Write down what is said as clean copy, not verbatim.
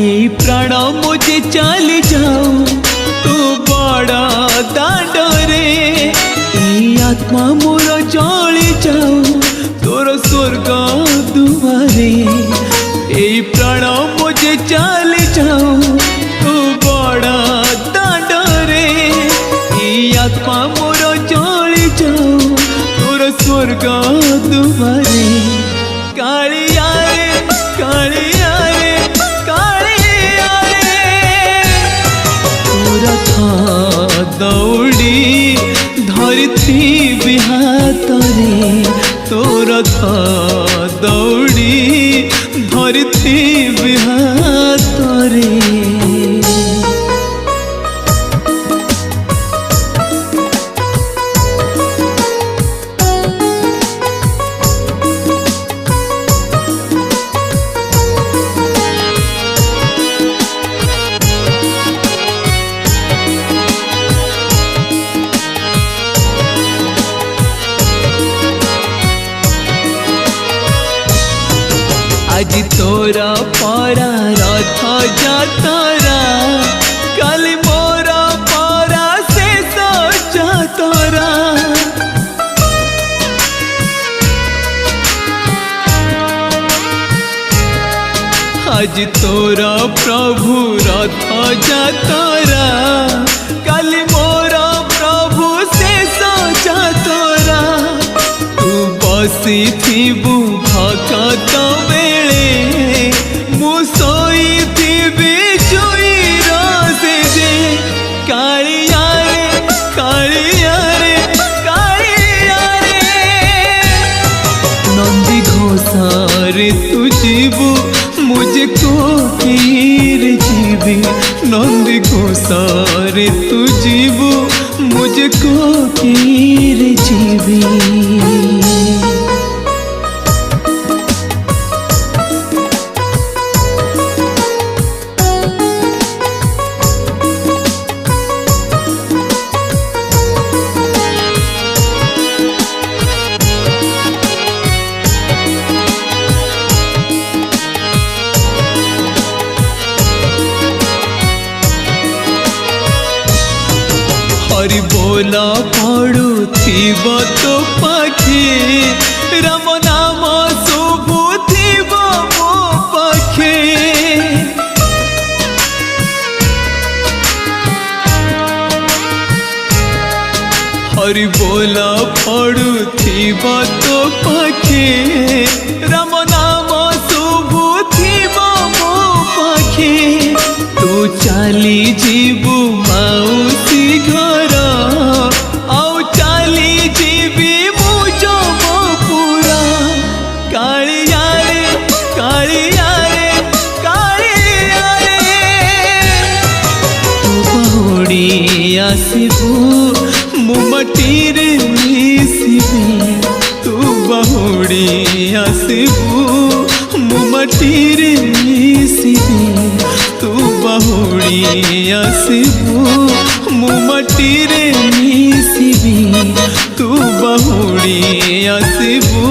এই প্রাণ মুঝে চালি যাও তু বড় দাণ্ডরে, এই আত্মা মোর জলি যাও তোর স্বর্গ দুয়ারে। এই প্রাণ মুঝে চালি যাও তু বড় দাণ্ডরে, এই আত্মা মোর জলি যাও তোর স্বর্গ দুয়ারে। কালিয়া রে কালিয়া রে কালিয়া রে, রথ দৌড়ি ধরিথিবি হাତରେ, ତୋ ରଥ ଦୌଡ଼ି ଧରିଥିବି ହାତରେ। আজি তোরা পরা রথ যাতরা, কালি মোরা পরা শেষ যাতরা। আজি তোরা প্রভু রথ যাতরা, কালি মোরা প্রভু শেষ যাতরা। তু বসিথিবু ভকত বেলে, মু শোইথিবি জুইর সেজে। কালিয়া রে কালিয়া রে কালিয়া রে, নন্দী ঘোষারে তু ଯିବୁ मुझे कोकिर जीवी। नंदी घोषारे तू जीवु मुझे कोकिर जीवी। हरि बोला पड़ुथिब तो पाखे, राम नाम शुभुथिब मो पाखे। हरि बोला पड़ुथिब तो पाखे, राम नाम शुभुथिब मो पाखे। तू चाली जीवु माउसी घर, आउ चाली जीवी मुझ पूरा। कालिया रे कालिया रे कालिया रे, तू बहुड़ी आसबू मु मटीरे मिसिबी। तू बहुड़ी आसबू मु मटीरे मिसिबी। तू बहुड़ी आसबू मु मटीरे मिसिबी। तू बहुड़ी आसबू